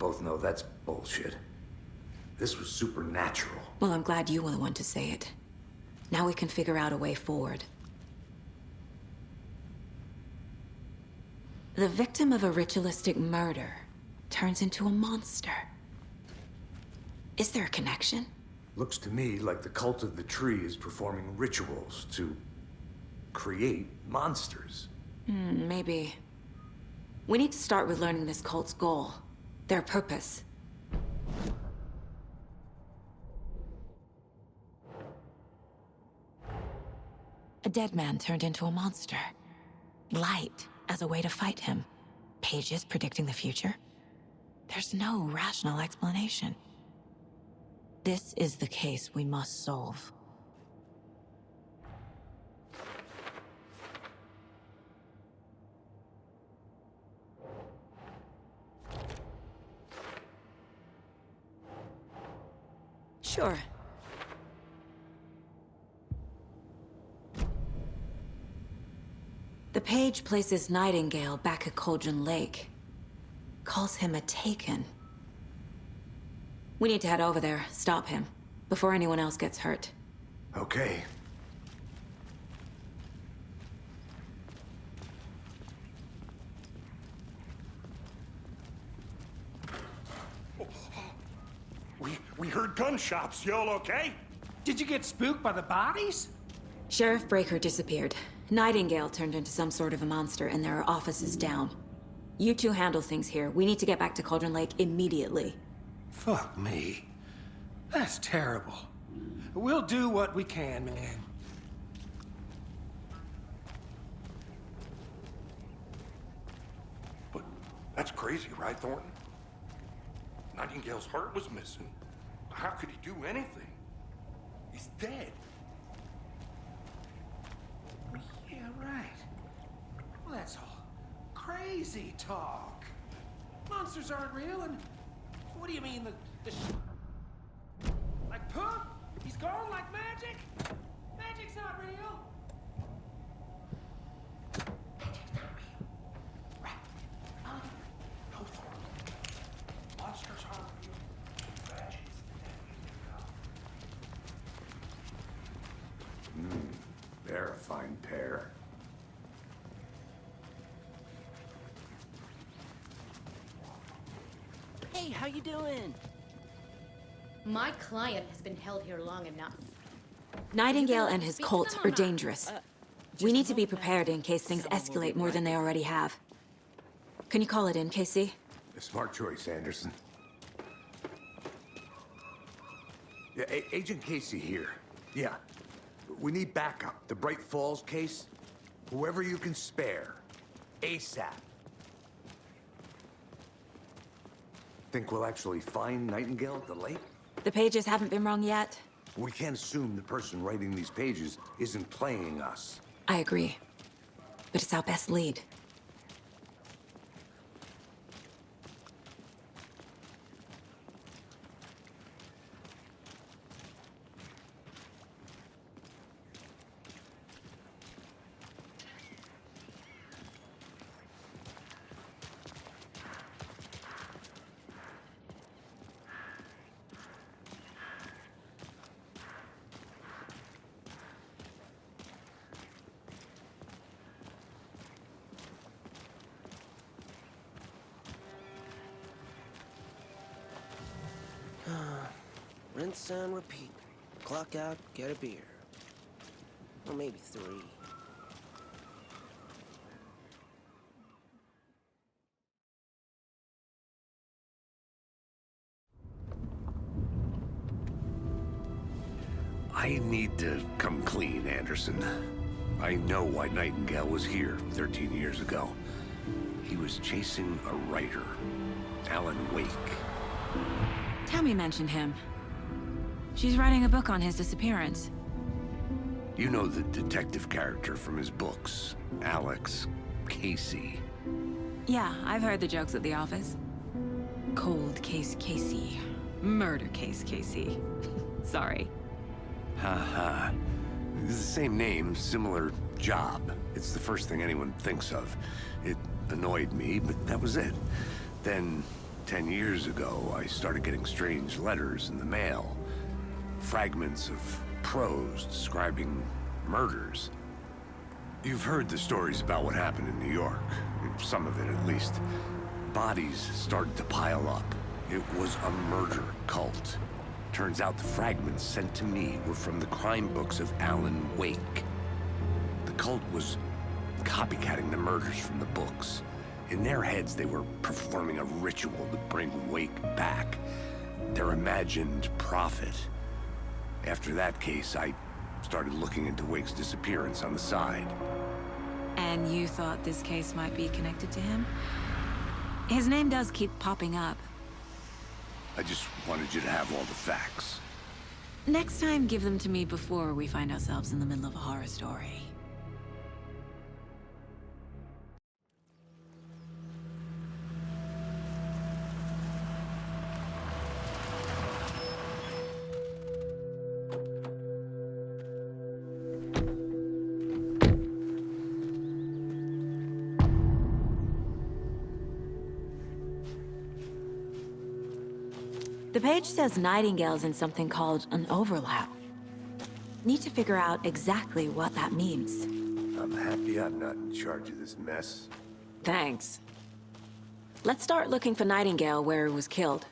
both know that's bullshit. This was supernatural. Well, I'm glad you were the one to say it. Now we can figure out a way forward. The victim of a ritualistic murder turns into a monster. Is there a connection? Looks to me like the cult of the tree is performing rituals to create monsters. Maybe. We need to start with learning this cult's goal. Their purpose. A dead man turned into a monster. Light as a way to fight him. Pages predicting the future. There's no rational explanation. This is the case we must solve. Sure. The page places Nightingale back at Cauldron Lake. Calls him a Taken. We need to head over there, stop him, before anyone else gets hurt. Okay. We heard gunshots. Y'all okay? Did you get spooked by the bodies? Sheriff Breaker disappeared. Nightingale turned into some sort of a monster, and there are offices down. You two handle things here. We need to get back to Cauldron Lake immediately. Fuck me. That's terrible. We'll do what we can, man. But that's crazy, right, Thornton? Nightingale's heart was missing. How could he do anything? He's dead. Yeah, right. Well, that's all crazy talk. Monsters aren't real, and what do you mean like Puff? He's gone like magic? Magic's not real. Magic's not real. Right. No, Thornton. Monsters aren't real. Magic's They're a fine pair. Hey, how you doing? My client has been held here long enough. Nightingale and his cult are dangerous. We need to be prepared in case things escalate more than they already have. Can you call it in, Casey? A smart choice, Anderson. Yeah, Agent Casey here. Yeah. We need backup. The Bright Falls case. Whoever you can spare. ASAP. Think we'll actually find Nightingale at the lake? The pages haven't been wrong yet. We can't assume the person writing these pages isn't playing us. I agree. But it's our best lead. Rinse and repeat. Clock out, get a beer. Or maybe 3. I need to come clean, Anderson. I know why Nightingale was here 13 years ago. He was chasing a writer, Alan Wake. Tammy mentioned him. She's writing a book on his disappearance. You know the detective character from his books, Alex Casey. Yeah, I've heard the jokes at the office. Cold case Casey. Murder case Casey. Sorry. Ha. It's the same name, similar job. It's the first thing anyone thinks of. It annoyed me, but that was it. Then 10 years ago, I started getting strange letters in the mail. Fragments of prose describing murders. You've heard the stories about what happened in New York. Some of it, at least. Bodies started to pile up. It was a murder cult. Turns out the fragments sent to me were from the crime books of Alan Wake. The cult was copycatting the murders from the books. In their heads, they were performing a ritual to bring Wake back. Their imagined prophet. After that case, I started looking into Wake's disappearance on the side. And you thought this case might be connected to him? His name does keep popping up. I just wanted you to have all the facts. Next time, give them to me before we find ourselves in the middle of a horror story. The page says Nightingale's in something called an overlap. Need to figure out exactly what that means. I'm happy I'm not in charge of this mess. Thanks. Let's start looking for Nightingale where he was killed.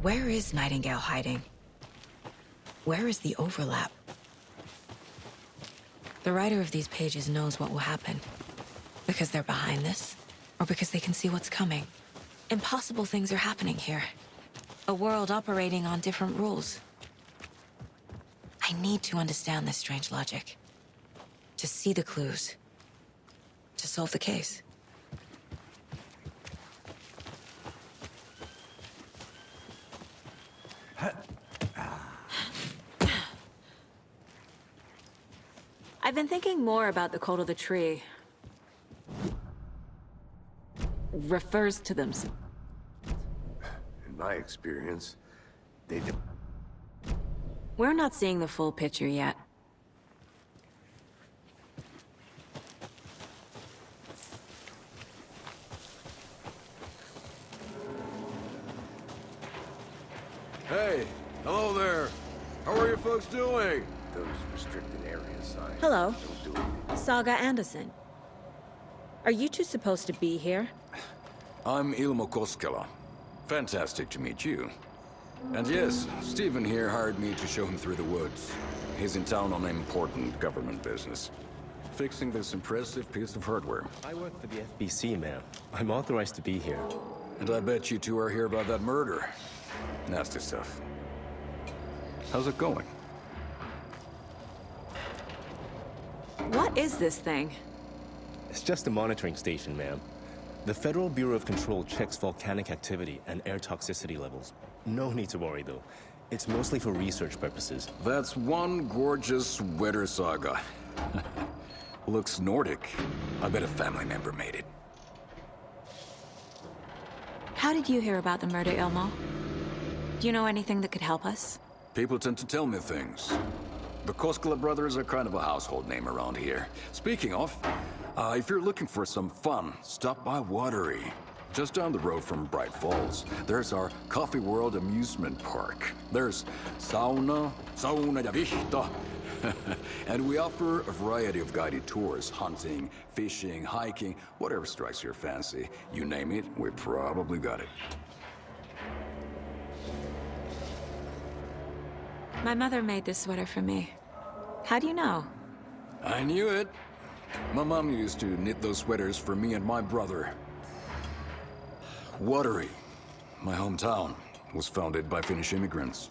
Where is Nightingale hiding? Where is the overlap? The writer of these pages knows what will happen. Because they're behind this, or because they can see what's coming. Impossible things are happening here. A world operating on different rules. I need to understand this strange logic. To see the clues. To solve the case. I've been thinking more about the code of the tree. Refers to them. In my experience, they do. We're not seeing the full picture yet. Hey, hello there. How are you folks doing? Those restricted area signs. Hello. Don't do anything. Saga Anderson. Are you two supposed to be here? I'm Ilmo Koskela. Fantastic to meet you. And yes, Stephen here hired me to show him through the woods. He's in town on important government business. Fixing this impressive piece of hardware. I work for the FBC, ma'am. I'm authorized to be here. And I bet you two are here about that murder. Nasty stuff. How's it going? What is this thing? It's just a monitoring station, ma'am. The Federal Bureau of Control checks volcanic activity and air toxicity levels. No need to worry, though. It's mostly for research purposes. That's one gorgeous weather saga. Looks Nordic. I bet a family member made it. How did you hear about the murder, Ilmo? Do you know anything that could help us? People tend to tell me things. The Koskela brothers are kind of a household name around here. Speaking of, if you're looking for some fun, stop by Watery. Just down the road from Bright Falls, there's our Coffee World amusement park. There's sauna ja vihta. And we offer a variety of guided tours, hunting, fishing, hiking, whatever strikes your fancy. You name it, we probably got it. My mother made this sweater for me. How do you know? I knew it. My mom used to knit those sweaters for me and my brother. Watery, my hometown, was founded by Finnish immigrants.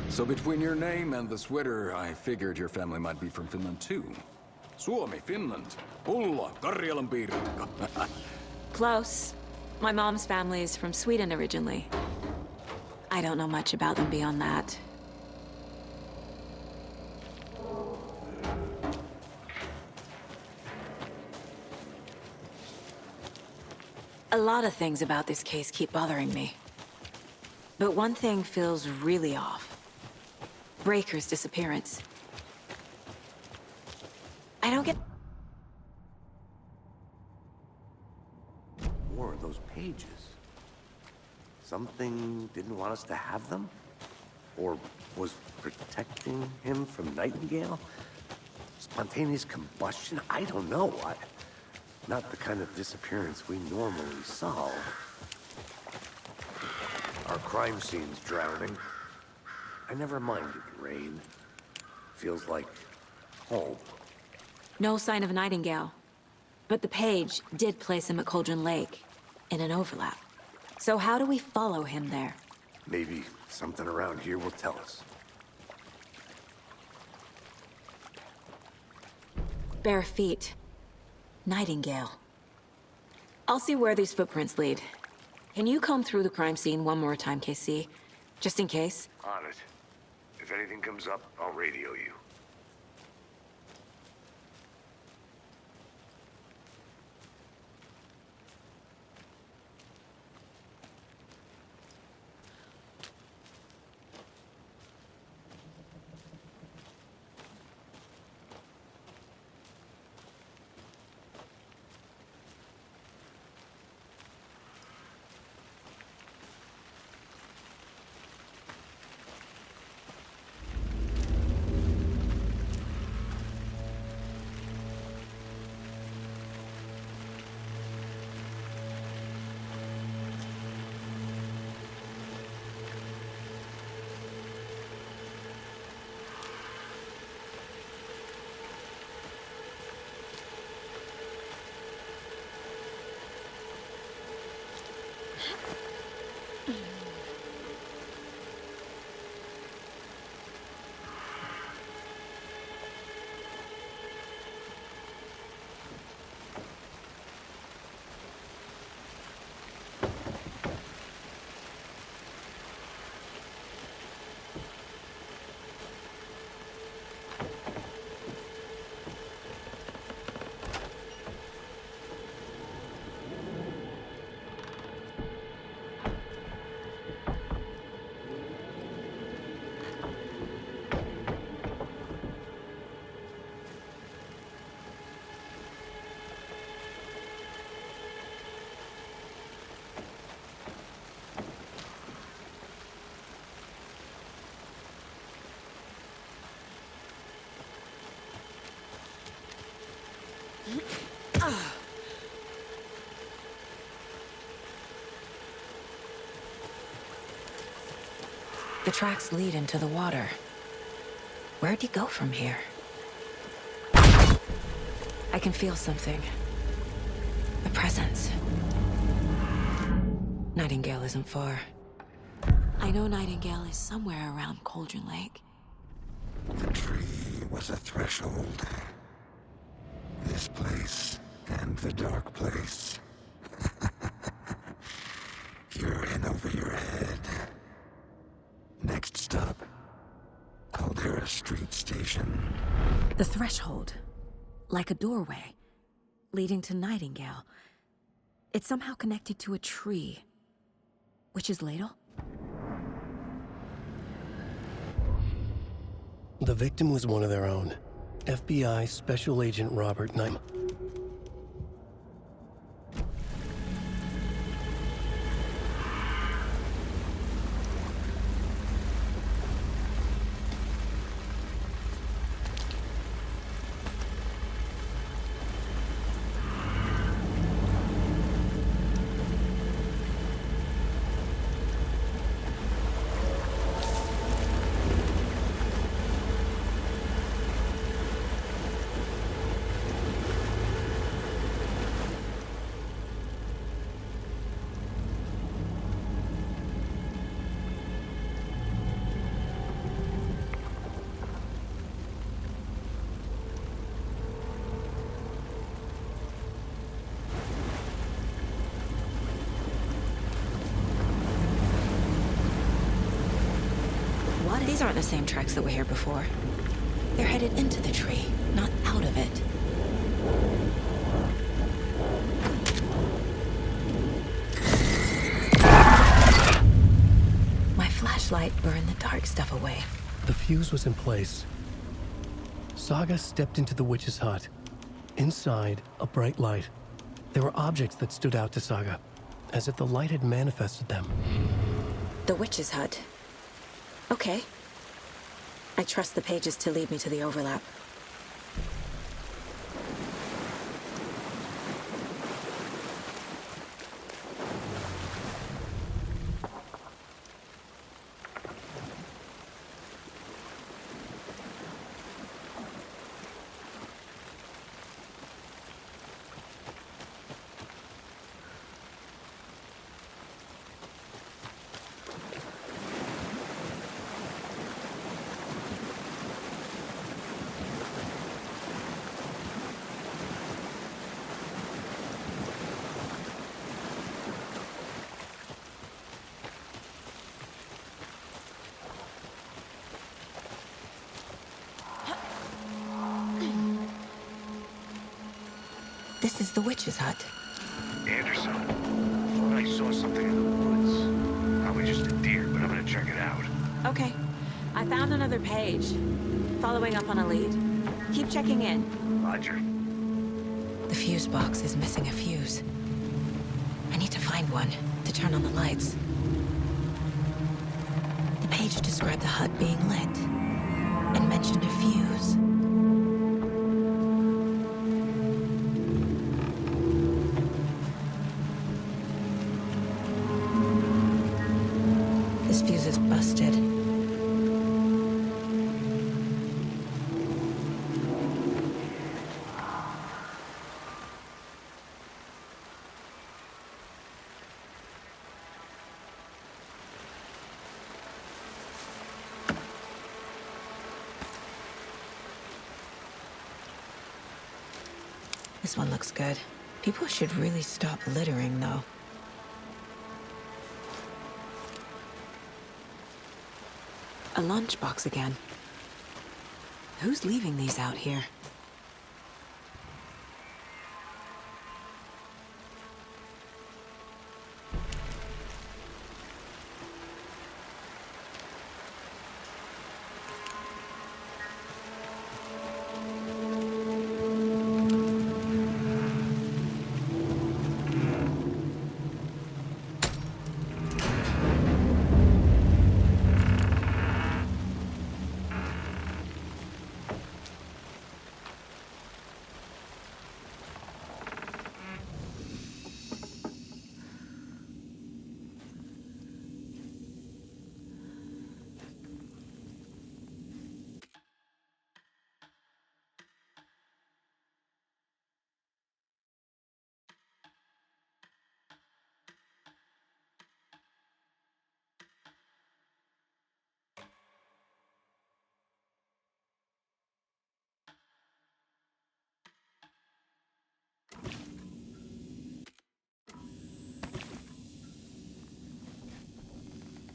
So between your name and the sweater, I figured your family might be from Finland too. Suomi, Finland. Ulla, Karjalan piirakka. Close. My mom's family is from Sweden originally. I don't know much about them beyond that. A lot of things about this case keep bothering me. But one thing feels really off. Breaker's disappearance. I don't get... More of those pages. Something didn't want us to have them? Or was protecting him from Nightingale? Spontaneous combustion? I don't know. Not the kind of disappearance we normally solve. Our crime scene's drowning. I never minded rain. Feels like home. No sign of Nightingale. But the page did place him at Cauldron Lake, in an overlap. So how do we follow him there? Maybe something around here will tell us. Bare feet. Nightingale. I'll see where these footprints lead. Can you comb through the crime scene one more time, KC? Just in case? On it. If anything comes up, I'll radio you. The tracks lead into the water. Where'd he go from here? I can feel something. A presence. Nightingale isn't far. I know Nightingale is somewhere around Cauldron Lake. The tree was a threshold. This place and the dark place. You're in over your head. Next stop, Caldera Street Station. The threshold. Like a doorway. Leading to Nightingale. It's somehow connected to a tree. Witch's Ladle? The victim was one of their own. FBI Special Agent Robert Nyman. These aren't the same tracks that were here before. They're headed into the tree, not out of it. My flashlight burned the dark stuff away. The fuse was in place. Saga stepped into the witch's hut. Inside, a bright light. There were objects that stood out to Saga, as if the light had manifested them. The witch's hut. Okay. I trust the pages to lead me to the overlap. This is the witch's hut. Anderson, thought I saw something in the woods. Probably just a deer, but I'm gonna check it out. Okay. I found another page. Following up on a lead. Keep checking in. Roger. The fuse box is missing a fuse. I need to find one to turn on the lights. The page described the hut being lit and mentioned a fuse. This fuse is busted. This one looks good. People should really stop littering, though. A lunchbox again. Who's leaving these out here?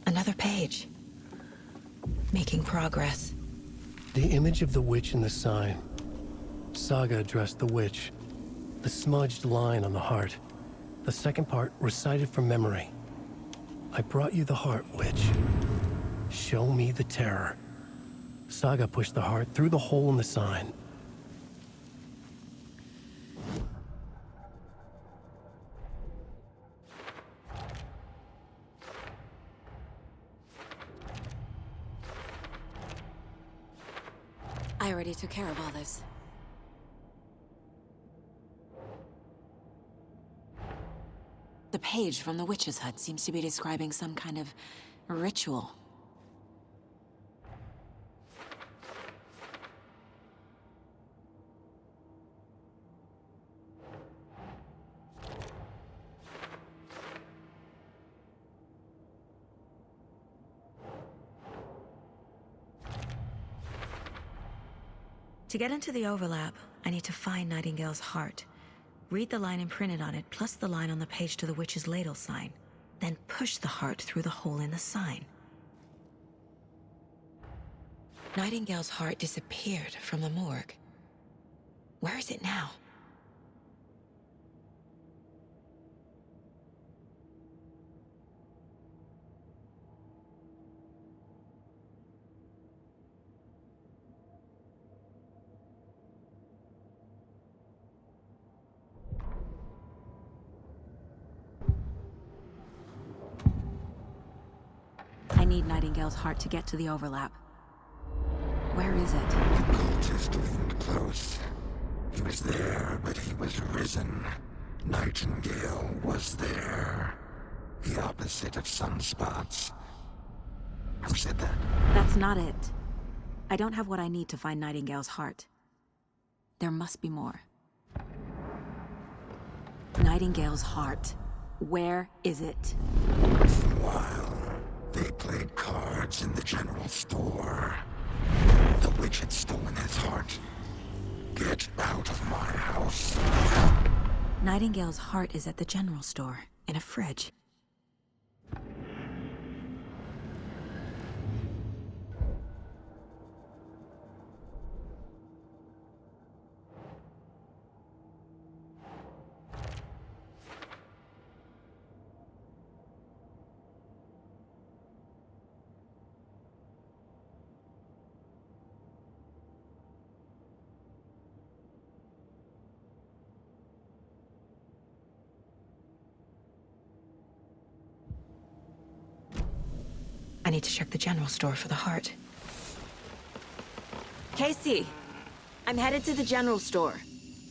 Another page. Making progress. The image of the witch in the sign. Saga addressed the witch. The smudged line on the heart. The second part recited from memory. I brought you the heart, witch. Show me the terror. Saga pushed the heart through the hole in the sign. I already took care of all this. The page from the witch's hut seems to be describing some kind of ritual. To get into the overlap, I need to find Nightingale's heart. Read the line imprinted on it, plus the line on the page to the witch's ladle sign. Then push the heart through the hole in the sign. Nightingale's heart disappeared from the morgue. Where is it now? I need Nightingale's heart to get to the overlap. Where is it? The cultist leaned close. He was there, but he was risen. Nightingale was there. The opposite of sunspots. Who said that? That's not it. I don't have what I need to find Nightingale's heart. There must be more. Nightingale's heart. Where is it? While they played cards in the general store, the witch had stolen his heart. Get out of my house. Nightingale's heart is at the general store, in a fridge. I need to check the general store for the heart. Casey! I'm headed to the general store.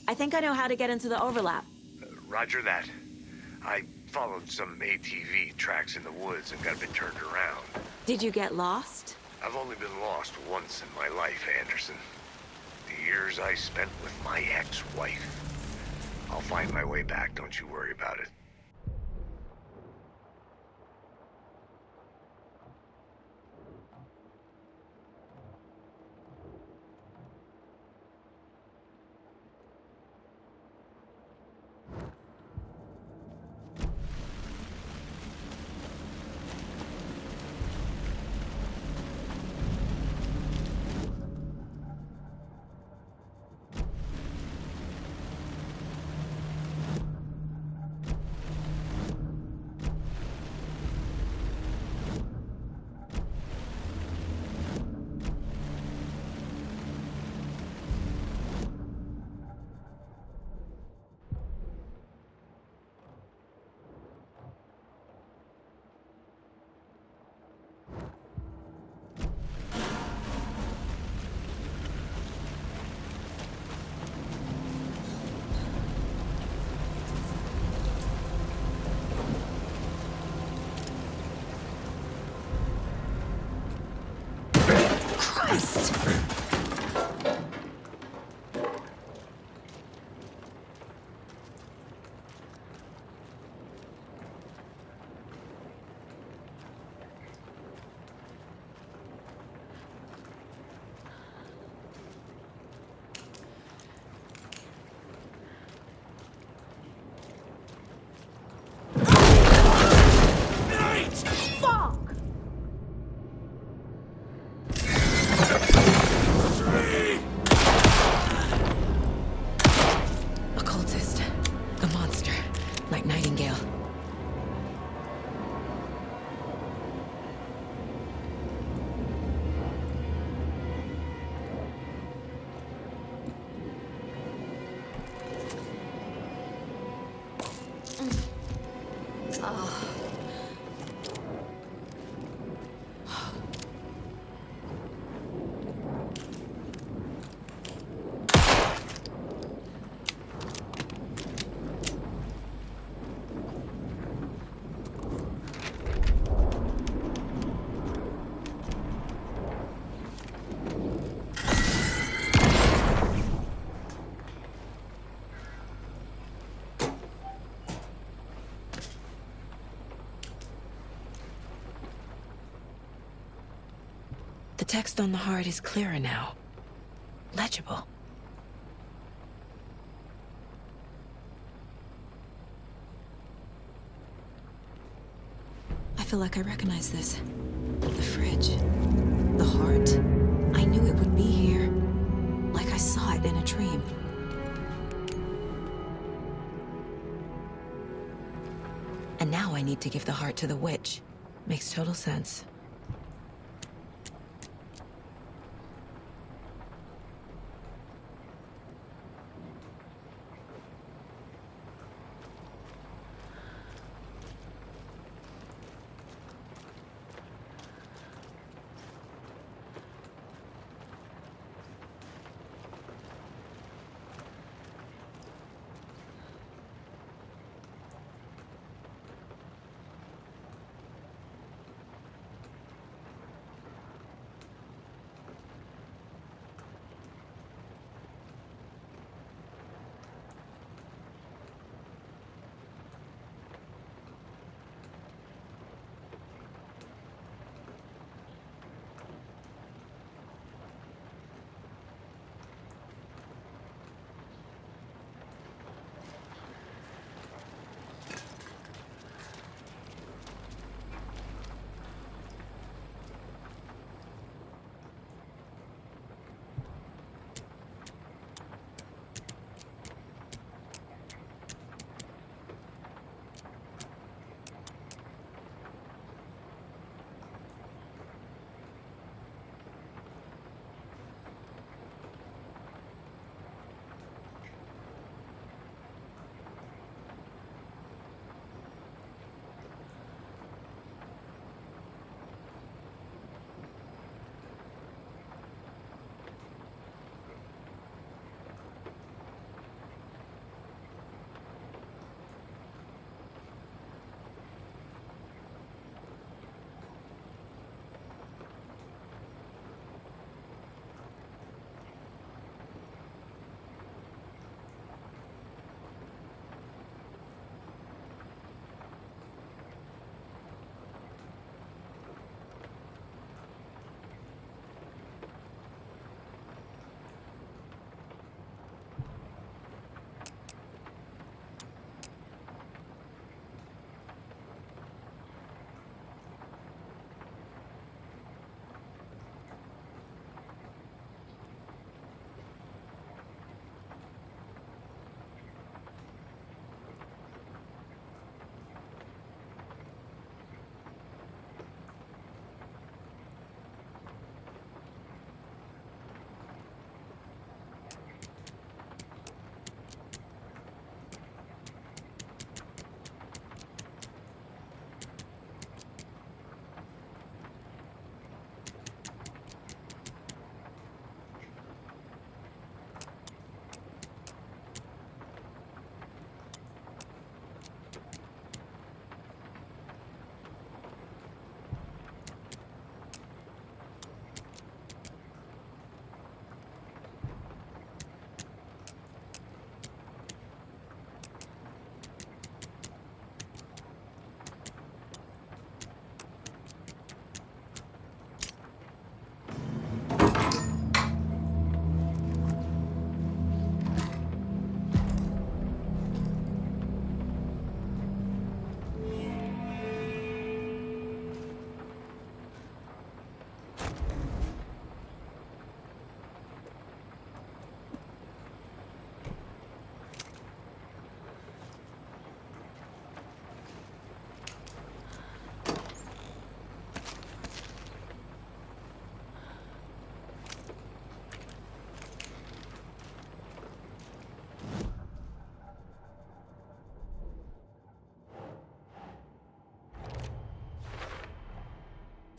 I think I know how to get into the overlap. Roger that. I followed some ATV tracks in the woods and got a bit turned around. Did you get lost? I've only been lost once in my life, Anderson. The years I spent with my ex-wife. I'll find my way back, don't you worry about it. The text on the heart is clearer now. Legible. I feel like I recognize this. The fridge. The heart. I knew it would be here, like I saw it in a dream. And now I need to give the heart to the witch. Makes total sense.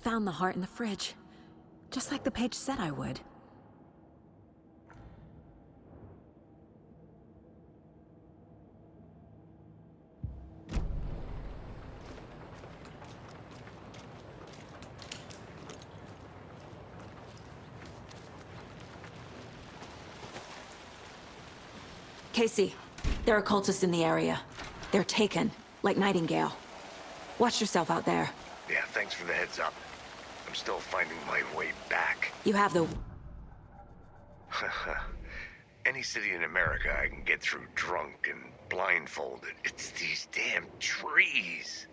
Found the heart in the fridge. Just like the page said I would. Casey, there are cultists in the area. They're taken, like Nightingale. Watch yourself out there. Yeah, thanks for the heads up. I'm still finding my way back. You have the... Any city in America I can get through drunk and blindfolded. It's these damn trees.